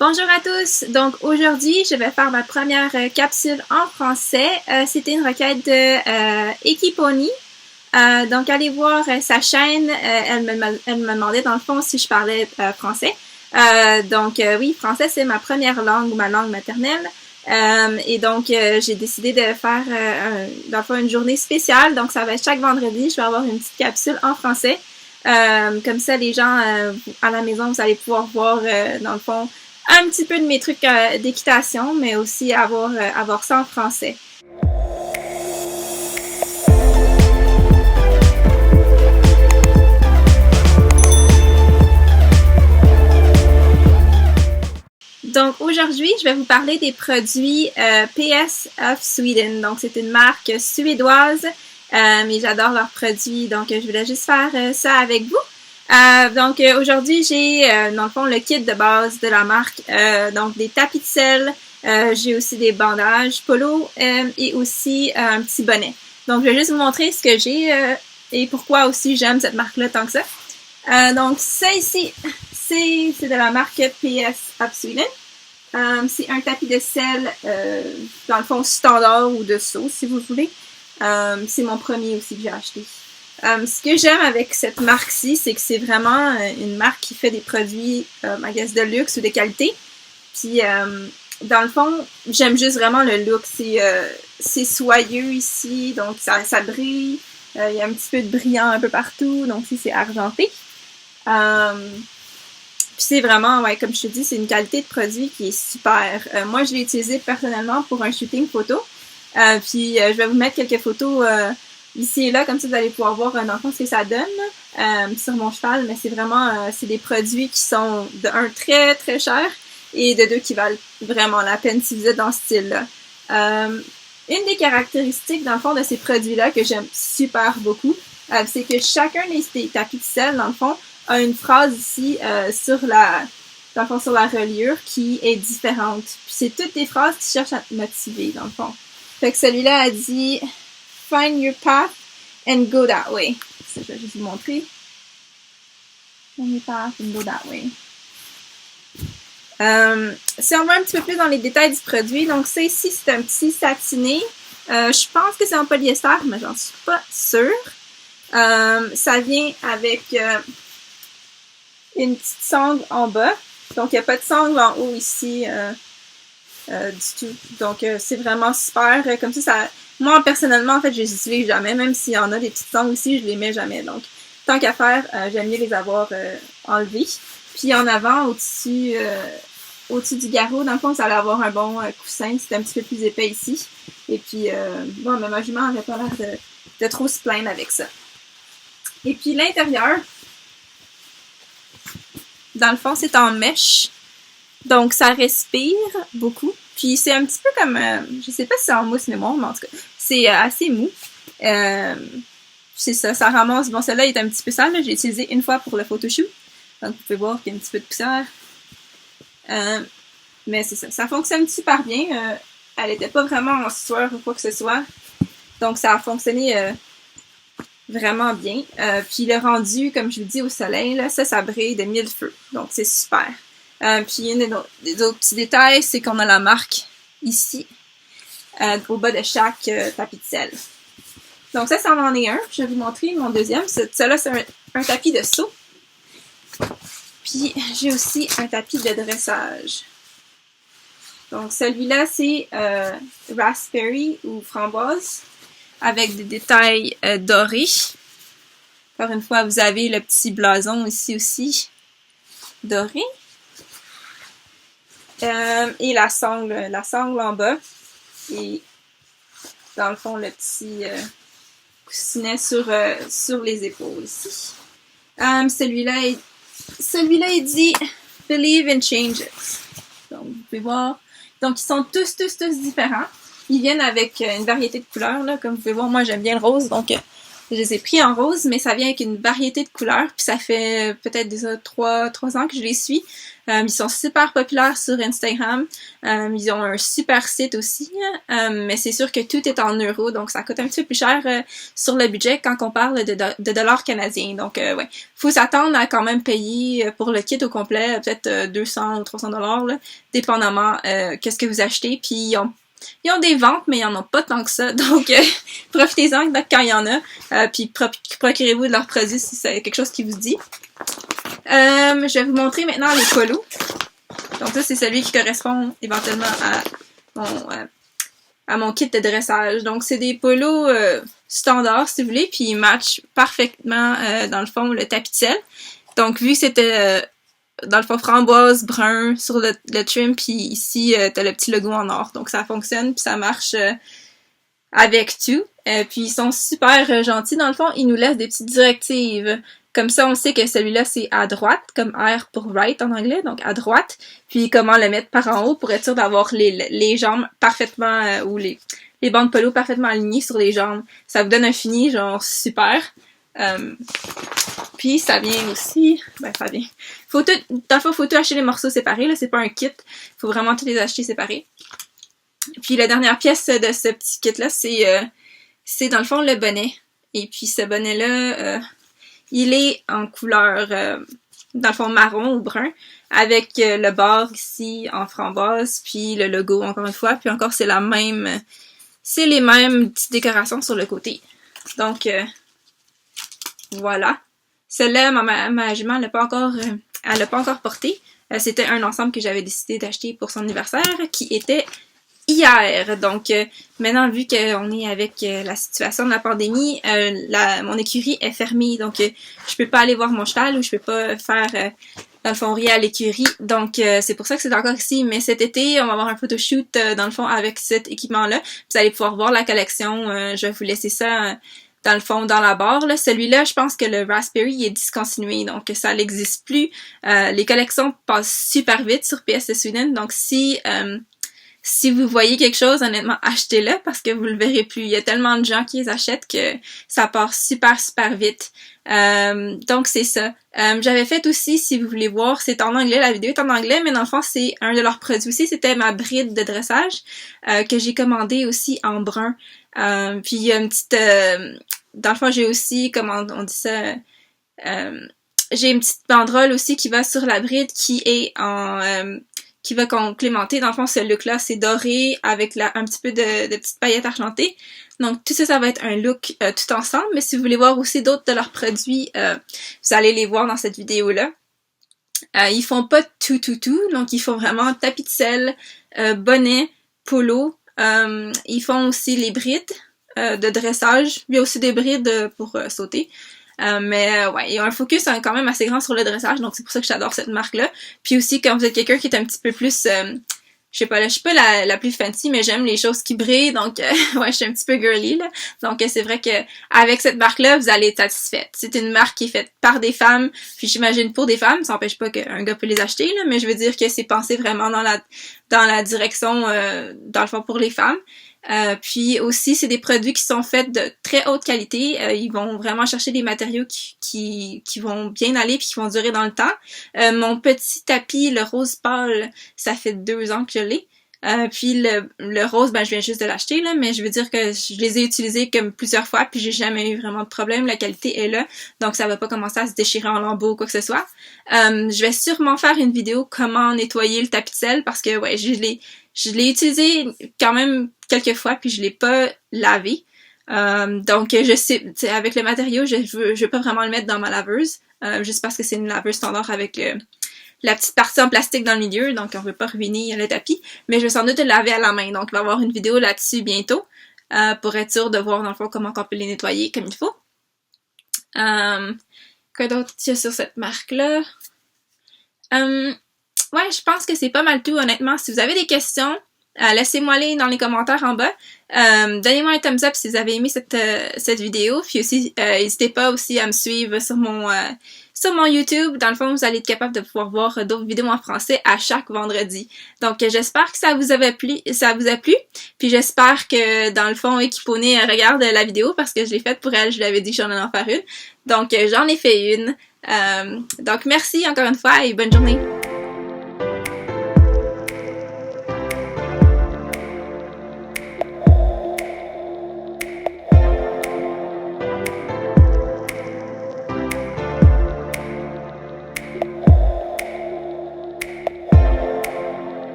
Bonjour à tous! Donc aujourd'hui, je vais faire ma première capsule en français. C'était une requête de Ekiponi. Donc allez voir sa chaîne. Elle me demandait dans le fond si je parlais français. Oui, français c'est ma première langue ou ma langue maternelle. Et donc j'ai décidé de faire dans le fond une journée spéciale. Donc ça va être chaque vendredi, je vais avoir une petite capsule en français. Comme ça, les gens à la maison, vous allez pouvoir voir dans le fond un petit peu de mes trucs d'équitation, mais aussi avoir ça en français. Donc aujourd'hui, je vais vous parler des produits PS of Sweden. Donc c'est une marque suédoise, mais j'adore leurs produits, donc je voulais juste faire ça avec vous. Aujourd'hui, j'ai dans le fond le kit de base de la marque, donc des tapis de selle, j'ai aussi des bandages polo et aussi un petit bonnet. Donc je vais juste vous montrer ce que j'ai et pourquoi aussi j'aime cette marque-là tant que ça. Donc ça ici, c'est de la marque PS of Sweden. C'est un tapis de selle, dans le fond standard ou de saut si vous voulez. C'est mon premier aussi que j'ai acheté. Ce que j'aime avec cette marque-ci, c'est que c'est vraiment une marque qui fait des produits de luxe ou de qualité. Puis, dans le fond, j'aime juste vraiment le look. C'est soyeux ici, donc ça brille. Il y a un petit peu de brillant un peu partout, donc ici c'est argenté. Puis c'est vraiment, ouais, comme je te dis, c'est une qualité de produit qui est super. Moi, je l'ai utilisé personnellement pour un shooting photo. Je vais vous mettre quelques photos ici et là, comme ça vous allez pouvoir voir dans le fond ce que ça donne sur mon cheval, mais c'est vraiment c'est des produits qui sont de un très très chers et de deux qui valent vraiment la peine si vous êtes dans ce style-là. Une des caractéristiques dans le fond de ces produits-là que j'aime super beaucoup, c'est que chacun des tapis de selle, dans le fond, a une phrase ici sur la reliure qui est différente. Puis c'est toutes des phrases qui cherchent à te motiver, dans le fond. Fait que celui-là a dit Find your path and go that way. Ça, je vais juste vous montrer. Find your path and go that way. Si on va un petit peu plus dans les détails du produit, donc ça ici, c'est un petit satiné. Je pense que c'est en polyester, mais j'en suis pas sûre. Ça vient avec une petite sangle en bas. Donc, il n'y a pas de sangle en haut ici du tout. Donc, c'est vraiment super. Comme ça, moi, personnellement, en fait, je les utilise jamais. Même s'il y en a des petites sangles ici, je les mets jamais. Donc, tant qu'à faire, j'aime mieux les avoir enlevées. Puis, en avant, au-dessus du garrot, dans le fond, ça allait avoir un bon coussin. C'est un petit peu plus épais ici. Et puis, bon, mais ma jument n'avait pas l'air de trop se plaindre avec ça. Et puis, l'intérieur, dans le fond, c'est en mèche. Donc, ça respire beaucoup. Puis, c'est un petit peu comme, je sais pas si c'est en mousse mémoire, mais en tout cas, c'est assez mou. C'est ça ramasse. Bon, celle-là est un petit peu sale. J'ai utilisé une fois pour le photoshoot. Donc, vous pouvez voir qu'il y a un petit peu de poussière. Mais c'est ça. Ça fonctionne super bien. Elle était pas vraiment en sueur ou quoi que ce soit. Donc, ça a fonctionné vraiment bien. Puis le rendu, comme je vous dis, au soleil, là, ça brille de mille feux. Donc, c'est super. Puis, une des autres petits détails, c'est qu'on a la marque ici, au bas de chaque tapis de selle. Donc, ça en est un. Je vais vous montrer mon deuxième. Celui-là, c'est un tapis de saut. Puis, j'ai aussi un tapis de dressage. Donc, celui-là, c'est raspberry ou framboise, avec des détails dorés. Encore une fois, vous avez le petit blason ici aussi, doré. Et la sangle en bas. Et dans le fond, le petit coussinet sur les épaules ici. Celui-là, il dit « Believe in changes ». Donc, vous pouvez voir. Donc, ils sont tous différents. Ils viennent avec une variété de couleurs, là. Comme vous pouvez voir, moi, j'aime bien le rose. Donc, Je les ai pris en rose, mais ça vient avec une variété de couleurs, puis ça fait peut-être déjà 3 ans que je les suis. Ils sont super populaires sur Instagram. Ils ont un super site aussi, mais c'est sûr que tout est en euros, donc ça coûte un petit peu plus cher sur le budget quand on parle de dollars canadiens. Donc ouais, faut s'attendre à quand même payer pour le kit au complet peut-être 200 ou 300 dollars, dépendamment qu'est-ce que vous achetez. Puis ils ont des ventes, mais ils en ont pas tant que ça. Donc, profitez-en quand il y en a. Puis, procurez-vous de leurs produits si c'est quelque chose qui vous dit. Je vais vous montrer maintenant les polos. Donc, ça, c'est celui qui correspond éventuellement à mon kit de dressage. Donc, c'est des polos standards, si vous voulez. Puis, ils matchent parfaitement, dans le fond, le tapis de sel. Donc, vu que c'était... dans le fond framboise brun sur le trim, puis ici t'as le petit logo en or, donc ça fonctionne puis ça marche avec tout. Puis ils sont super gentils, dans le fond ils nous laissent des petites directives, comme ça on sait que celui-là c'est à droite, comme R pour right en anglais, donc à droite, puis comment le mettre par en haut pour être sûr d'avoir les jambes parfaitement ou les bandes polo parfaitement alignées sur les jambes. Ça vous donne un fini genre super. Puis ça vient aussi, ça vient. Dans le fond, faut tout acheter les morceaux séparés, là, c'est pas un kit. Faut vraiment tous les acheter séparés. Puis la dernière pièce de ce petit kit-là, c'est dans le fond le bonnet. Et puis ce bonnet-là, il est en couleur, dans le fond marron ou brun, avec le bord ici en framboise, puis le logo encore une fois, puis encore c'est les mêmes petites décorations sur le côté. Donc, voilà. Celle-là, ma jument, elle l'a pas encore porté. C'était un ensemble que j'avais décidé d'acheter pour son anniversaire, qui était hier. Donc, maintenant, vu qu'on est avec la situation de la pandémie, mon écurie est fermée. Donc, je peux pas aller voir mon cheval ou je peux pas faire, dans le fond, rien à l'écurie. Donc, c'est pour ça que c'est encore ici. Mais cet été, on va avoir un photoshoot, dans le fond, avec cet équipement-là. Vous allez pouvoir voir la collection. Je vais vous laisser ça... dans le fond, dans la barre, là. Celui-là, je pense que le Raspberry est discontinué, donc ça n'existe plus. Les collections passent super vite sur PS de Sweden, donc si vous voyez quelque chose, honnêtement, achetez-le parce que vous le verrez plus. Il y a tellement de gens qui les achètent que ça part super, super vite. Donc, c'est ça. J'avais fait aussi, si vous voulez voir, c'est en anglais, la vidéo est en anglais, mais dans le fond, c'est un de leurs produits aussi. C'était ma bride de dressage que j'ai commandé aussi en brun. Puis, il y a une petite... dans le fond, j'ai aussi, comment on dit ça... j'ai une petite banderole aussi qui va sur la bride qui est qui va complémenter, dans le fond, ce look-là, c'est doré avec un petit peu de petites paillettes argentées. Donc, tout ça, ça va être un look tout ensemble. Mais si vous voulez voir aussi d'autres de leurs produits, vous allez les voir dans cette vidéo-là. Ils font pas tout. Donc, ils font vraiment tapis de sel, bonnet, polo. Ils font aussi les brides de dressage. Il y a aussi des brides pour sauter. Mais ouais, il y a un focus quand même assez grand sur le dressage, donc c'est pour ça que j'adore cette marque-là. Puis aussi, quand vous êtes quelqu'un qui est un petit peu plus, je sais pas, là, je suis pas la plus fancy, mais j'aime les choses qui brillent, donc ouais, je suis un petit peu girly, là. Donc c'est vrai que avec cette marque-là, vous allez être satisfaite. C'est une marque qui est faite par des femmes, puis j'imagine pour des femmes, ça n'empêche pas qu'un gars peut les acheter, là, mais je veux dire que c'est pensé vraiment dans la direction, dans le fond, pour les femmes. Puis aussi, c'est des produits qui sont faits de très haute qualité. Ils vont vraiment chercher des matériaux qui vont bien aller puis qui vont durer dans le temps. Mon petit tapis, le rose pâle, ça fait 2 ans que je l'ai. Puis le rose, je viens juste de l'acheter, là, mais je veux dire que je les ai utilisés comme plusieurs fois, puis j'ai jamais eu vraiment de problème. La qualité est là, donc ça va pas commencer à se déchirer en lambeaux ou quoi que ce soit. Je vais sûrement faire une vidéo comment nettoyer le tapis de sel, parce que ouais, je l'ai utilisé quand même quelques fois, puis je l'ai pas lavé. Donc je sais, avec le matériau, je veux pas vraiment le mettre dans ma laveuse, juste parce que c'est une laveuse standard avec la petite partie en plastique dans le milieu, donc on veut pas ruiner le tapis, mais je vais sans doute le laver à la main, donc il va y avoir une vidéo là-dessus bientôt, pour être sûr de voir dans le fond comment on peut les nettoyer comme il faut. Quoi d'autre il y a sur cette marque-là? Ouais, je pense que c'est pas mal tout, honnêtement. Si vous avez des questions, laissez-moi les dans les commentaires en bas. Donnez-moi un thumbs up si vous avez aimé cette vidéo. Puis aussi, n'hésitez pas aussi à me suivre sur sur mon YouTube. Dans le fond, vous allez être capable de pouvoir voir d'autres vidéos en français à chaque vendredi. Donc, j'espère que ça vous a plu. Puis j'espère que, dans le fond, Equiponée regarde la vidéo parce que je l'ai faite pour elle. Je lui avais dit que j'en allais en faire une. Donc, j'en ai fait une. Donc, merci encore une fois et bonne journée.